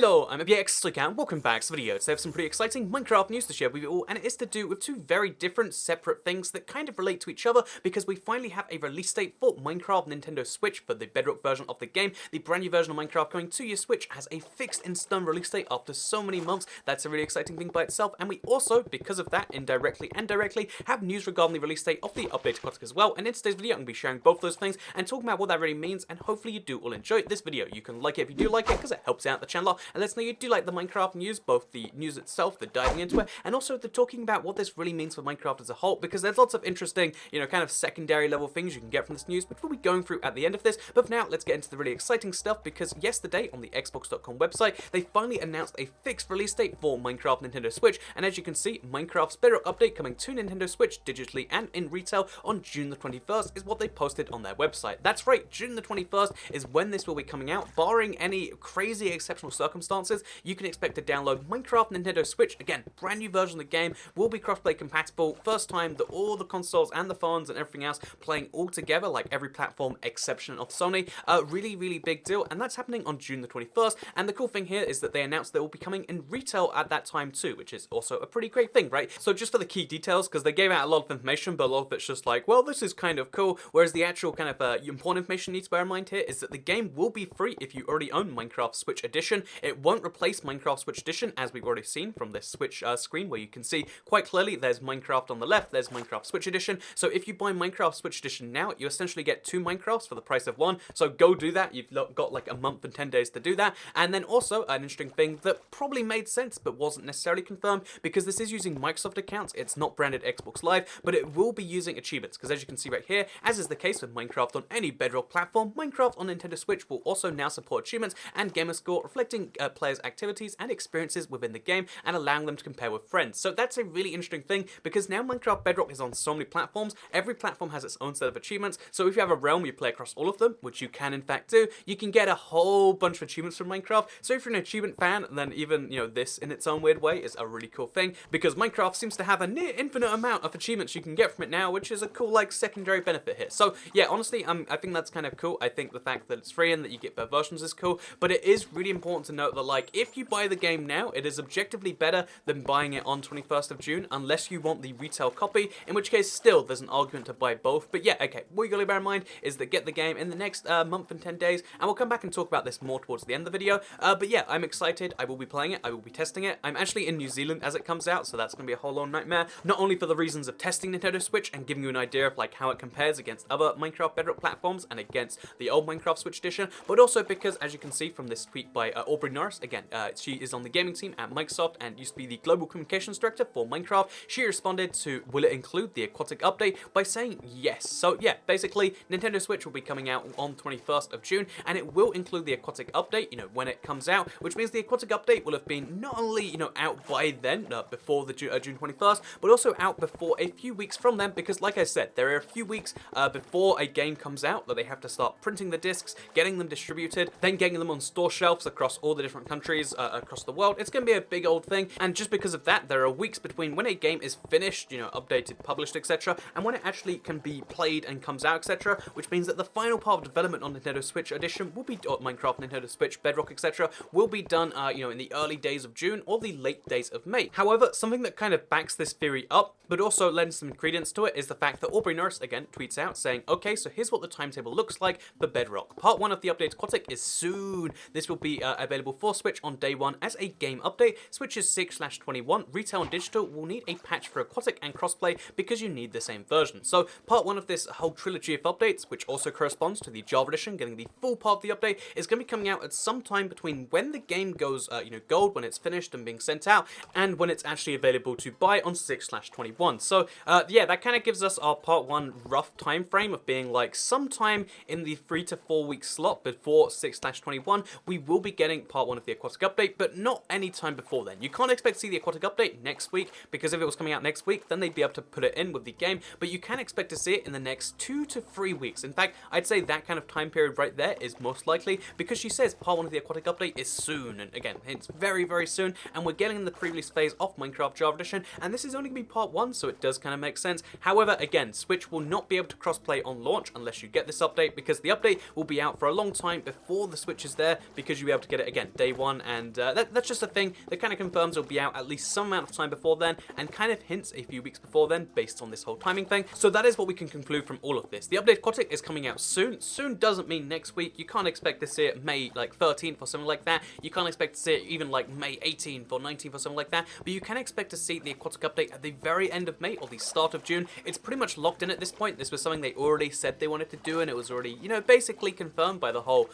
Hello, I'm Aquatic and welcome back to the video. Today I have some pretty exciting Minecraft news to share with you all, and it is to do with two very different, separate things that kind of relate to each other because we finally have a release date for Minecraft Nintendo Switch for the Bedrock version of the game. The brand new version of Minecraft coming to your Switch has a fixed in stone release date after so many months. That's a really exciting thing by itself, and we also, because of that, indirectly and directly, have news regarding the release date of the updated Aquatic as well. And in today's video, I'm going to be sharing both those things and talking about what that really means, and hopefully you do all enjoy this video. You can like it if you do like it because it helps out the channel, and let's know you do like the Minecraft news, both the news itself, the diving into it, and also the talking about what this really means for Minecraft as a whole, because there's lots of interesting, kind of secondary level things you can get from this news, which we'll be going through at the end of this. But for now, let's get into the really exciting stuff, because yesterday on the Xbox.com website, they finally announced a fixed release date for Minecraft Nintendo Switch, and as you can see, Minecraft's Bedrock update coming to Nintendo Switch digitally and in retail on June the 21st is what they posted on their website. That's right, June the 21st is when this will be coming out, barring any crazy exceptional circumstances. You can expect to download Minecraft Nintendo Switch. Again, brand new version of the game, will be crossplay compatible. First time that all the consoles and the phones and everything else playing all together, like every platform exception of Sony. Really, really big deal, and that's happening on June the 21st. And the cool thing here is that they announced that it will be coming in retail at that time too, which is also a pretty great thing, right? So just for the key details, because they gave out a lot of information, but a lot of it's just like, well, this is kind of cool, whereas the actual kind of important information you need to bear in mind here is that the game will be free if you already own Minecraft Switch Edition. It won't replace Minecraft Switch Edition, as we've already seen from this Switch screen, where you can see quite clearly there's Minecraft on the left, there's Minecraft Switch Edition. So if you buy Minecraft Switch Edition now, you essentially get two Minecrafts for the price of one. So go do that. You've got like a month and 10 days to do that. And then also an interesting thing that probably made sense but wasn't necessarily confirmed, because this is using Microsoft accounts. It's not branded Xbox Live, but it will be using achievements, because as you can see right here, as is the case with Minecraft on any Bedrock platform, Minecraft on Nintendo Switch will also now support achievements and gamer score, reflecting players' activities and experiences within the game and allowing them to compare with friends. So that's a really interesting thing, because now Minecraft Bedrock is on so many platforms. Every platform has its own set of achievements. So if you have a realm you play across all of them, which you can in fact do, you can get a whole bunch of achievements from Minecraft. So if you're an achievement fan, then even this in its own weird way is a really cool thing, because Minecraft seems to have a near infinite amount of achievements you can get from it now, which is a cool like secondary benefit here. So yeah, honestly, I think that's kind of cool. I think the fact that it's free and that you get better versions is cool, but it is really important to note that like if you buy the game now, it is objectively better than buying it on 21st of June, unless you want the retail copy, in which case still there's an argument to buy both. But yeah, okay, what you gotta bear in mind is that get the game in the next month and 10 days, and we'll come back and talk about this more towards the end of the video. But yeah, I'm excited. I will be playing it. I will be testing it. I'm actually in New Zealand as it comes out, so that's gonna be a whole long nightmare, not only for the reasons of testing Nintendo Switch and giving you an idea of like how it compares against other Minecraft Bedrock platforms and against the old Minecraft Switch Edition, but also because, as you can see from this tweet by Aubrey Norris, again, she is on the gaming team at Microsoft and used to be the global communications director for Minecraft. She responded to will it include the Aquatic update by saying yes. So yeah, basically Nintendo Switch will be coming out on 21st of June, and it will include the Aquatic update, when it comes out, which means the Aquatic update will have been not only, out by then, before the June 21st, but also out before a few weeks from then, because like I said, there are a few weeks before a game comes out that they have to start printing the discs, getting them distributed, then getting them on store shelves across all the different countries across the world. It's going to be a big old thing, and just because of that, there are weeks between when a game is finished, updated, published, etc., and when it actually can be played and comes out, etc., which means that the final part of development on Nintendo Switch Edition will be, Minecraft, Nintendo Switch, Bedrock, etc., will be done, in the early days of June or the late days of May. However, something that kind of backs this theory up, but also lends some credence to it, is the fact that Aubrey Norris, again, tweets out saying, okay, so here's what the timetable looks like for Bedrock. Part 1 of the update Aquatic is soon. This will be available for Switch on day 1 as a game update. Switches 6/21, retail and digital, will need a patch for Aquatic and crossplay because you need the same version. So part 1 of this whole trilogy of updates, which also corresponds to the Java Edition getting the full part of the update, is going to be coming out at some time between when the game goes gold, when it's finished and being sent out, and when it's actually available to buy on 6/21. So yeah, that kind of gives us our part 1 rough time frame of being like sometime in the 3 to 4 week slot before 6/21 we will be getting part 1 of the Aquatic update, but not any time before then. You can't expect to see the Aquatic update next week, because if it was coming out next week, then they'd be able to put it in with the game, but you can expect to see it in the next 2 to 3 weeks. In fact, I'd say that kind of time period right there is most likely, because she says part 1 of the Aquatic update is soon, and again, it's very, very soon, and we're getting in the pre-release phase of Minecraft Java Edition, and this is only going to be part 1, so it does kind of make sense. However, again, Switch will not be able to crossplay on launch unless you get this update, because the update will be out for a long time before the Switch is there, because you'll be able to get it again day one, and that's just a thing that kind of confirms it'll be out at least some amount of time before then, and kind of hints a few weeks before then based on this whole timing thing. So that is what we can conclude from all of this. The update Aquatic is coming out soon. Soon doesn't mean next week. You can't expect to see it May like 13th or something like that. You can't expect to see it even like May 18th or 19th or something like that, but you can expect to see the Aquatic update at the very end of May or the start of June. It's pretty much locked in at this point. This was something they already said they wanted to do, and it was already, basically confirmed by the whole,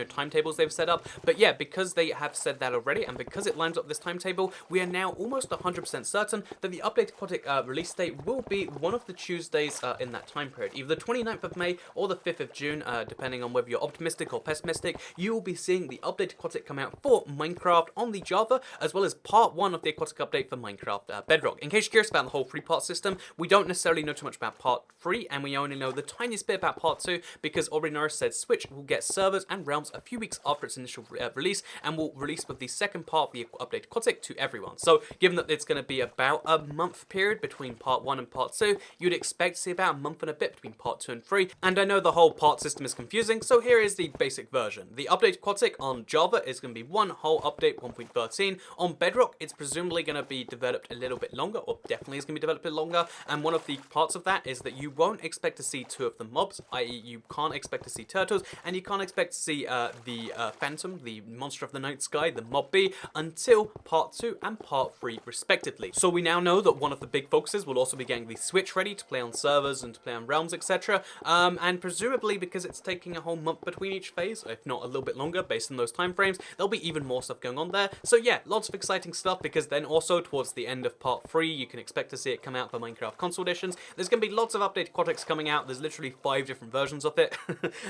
timetables they've set up. But yeah, because they have said that already, and because it lines up this timetable, we are now almost 100% certain that the update Aquatic release date will be one of the Tuesdays in that time period, either the 29th of May or the 5th of June, depending on whether you're optimistic or pessimistic. You will be seeing the update Aquatic come out for Minecraft on the Java, as well as part 1 of the Aquatic update for Minecraft Bedrock. In case you're curious about the whole 3-part system, we don't necessarily know too much about part 3, and we only know the tiniest bit about part 2, because Aubrey Norris said Switch will get servers and realms a few weeks after its initial release, and will release with the second part of the update Aquatic to everyone. So given that it's going to be about a month period between part 1 and part 2, you'd expect to see about a month and a bit between part 2 and 3, and I know the whole part system is confusing, so here is the basic version. The update Aquatic on Java is going to be one whole update, 1.13. On Bedrock, it's presumably going to be developed a little bit longer, or definitely is going to be developed a bit longer, and one of the parts of that is that you won't expect to see 2 of the mobs, i.e. you can't expect to see turtles, and you can't expect to see the Phantom, the monster of the night sky, the mob B, until part 2 and part 3 respectively. So we now know that one of the big focuses will also be getting the Switch ready to play on servers and to play on realms, etc. And presumably because it's taking a whole month between each phase, if not a little bit longer based on those time frames, there'll be even more stuff going on there. So yeah, lots of exciting stuff, because then also towards the end of part 3 you can expect to see it come out for Minecraft console editions. There's going to be lots of update Aquatics coming out. There's literally 5 different versions of it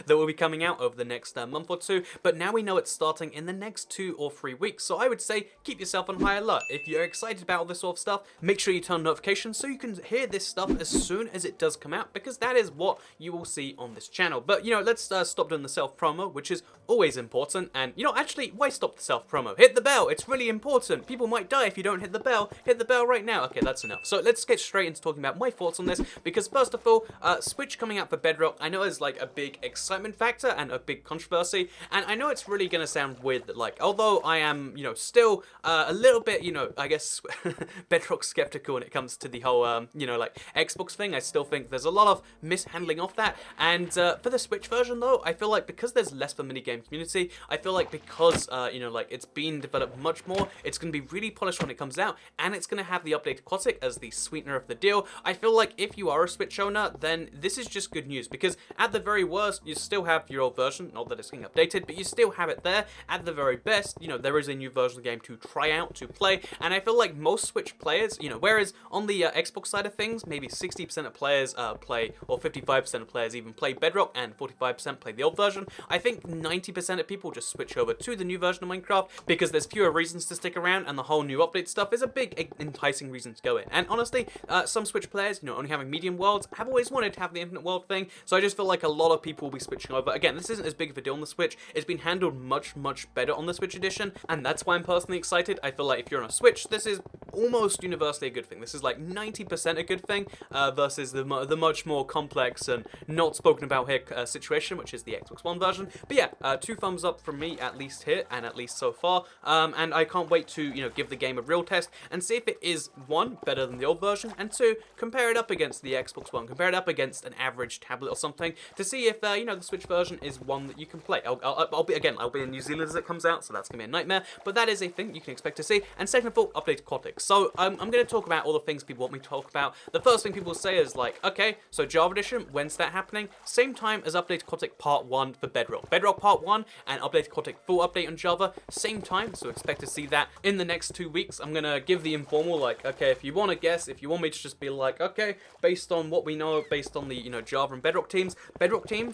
that will be coming out over the next month or two, but now we know it's starting in the next 2 or 3 weeks, so I would say keep yourself on high alert. If you're excited about all this sort of stuff, make sure you turn on notifications so you can hear this stuff as soon as it does come out, because that is what you will see on this channel. But let's stop doing the self-promo, which is always important. And actually, why stop the self-promo? Hit the bell, it's really important. People might die if you don't hit the bell. Hit the bell right now. Okay, that's enough. So let's get straight into talking about my thoughts on this, because first of all, Switch coming out for Bedrock, I know is like a big excitement factor and a big controversy, and I know it's really gonna sound weird that, like, although I am still a little bit I guess Bedrock skeptical when it comes to the whole like Xbox thing, I still think there's a lot of mishandling of that. And for the Switch version though, I feel like because there's less of a minigame community, I feel like because like it's been developed much more, it's gonna be really polished when it comes out, and it's gonna have the update Aquatic as the sweetener of the deal. I feel like if you are a Switch owner, then this is just good news, because at the very worst, you still have your old version, not that it's getting updated, but you still have it there. At the very best, there is a new version of the game to try out, to play, and I feel like most Switch players, whereas on the Xbox side of things, maybe 60% of players play, or 55% of players even play Bedrock, and 45% play the old version, I think 90% of people just switch over to the new version of Minecraft, because there's fewer reasons to stick around, and the whole new update stuff is a big enticing reason to go in. And honestly, some Switch players, only having medium worlds, have always wanted to have the infinite world thing, so I just feel like a lot of people will be switching over. Again, this isn't as big of a deal on the Switch. It's been handled much better on the Switch edition, and that's why I'm personally excited. I feel like if you're on a Switch, this is almost universally a good thing. This is like 90% a good thing, versus the much more complex and not spoken about here situation, which is the Xbox One version. But yeah, 2 thumbs up from me at least here, and at least so far. And I can't wait to give the game a real test and see if it is 1, better than the old version, and 2, compare it up against the Xbox One, compare it up against an average tablet or something, to see if the Switch version is one that you can play. I'll be in New Zealand as it comes out, so that's gonna be a nightmare, but that is a thing you can expect to see. And second of all, update Aquatic. So I'm going to talk about all the things people want me to talk about. The first thing people say is like, okay, so Java Edition, when's that happening? Same time as update Aquatic Part 1 for Bedrock. Bedrock Part 1 and update Aquatic full update on Java, same time, so expect to see that in the next 2 weeks. I'm going to give the informal, like, okay, if you want to guess, if you want me to just be like, okay, based on what we know, based on the, Java and Bedrock teams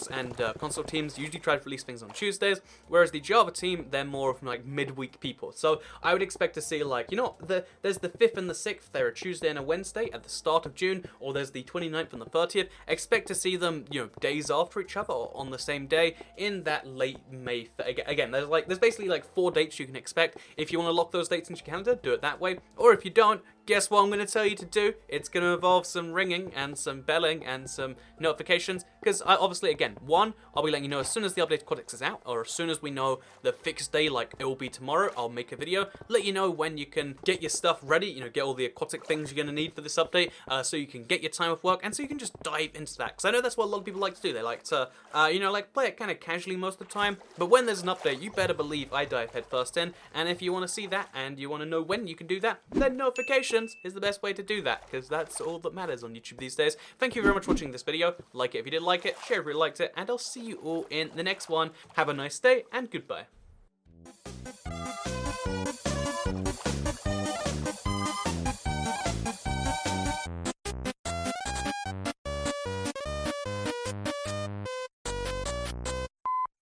and console teams usually try to release things on Tuesdays, whereas the Java team, they're more of like midweek people. So I would expect to see, like, there's the 5th and the 6th, they're a Tuesday and a Wednesday at the start of June, or there's the 29th and the 30th. Expect to see them, days after each other or on the same day in that late May. Again, there's basically like 4 dates you can expect. If you want to lock those dates into your calendar, do it that way. Or if you don't, guess what I'm going to tell you to do? It's going to involve some ringing and some belling and some notifications, because obviously, again, one, I'll be letting you know as soon as the update Aquatic is out, or as soon as we know the fixed day, like it will be tomorrow, I'll make a video, let you know when you can get your stuff ready, you know, get all the Aquatic things you're going to need for this update, so you can get your time off work, and so you can just dive into that, because I know that's what a lot of people like to do. They like to, you know, like play it kind of casually most of the time, but when there's an update, you better believe I dive headfirst in, and if you want to see that, and you want to know when you can do that, then notifications is the best way to do that, because that's all that matters on YouTube these days. Thank you very much for watching this video. Like it if you did like it, share if you liked it, and I'll see you all in the next one. Have a nice day, and goodbye.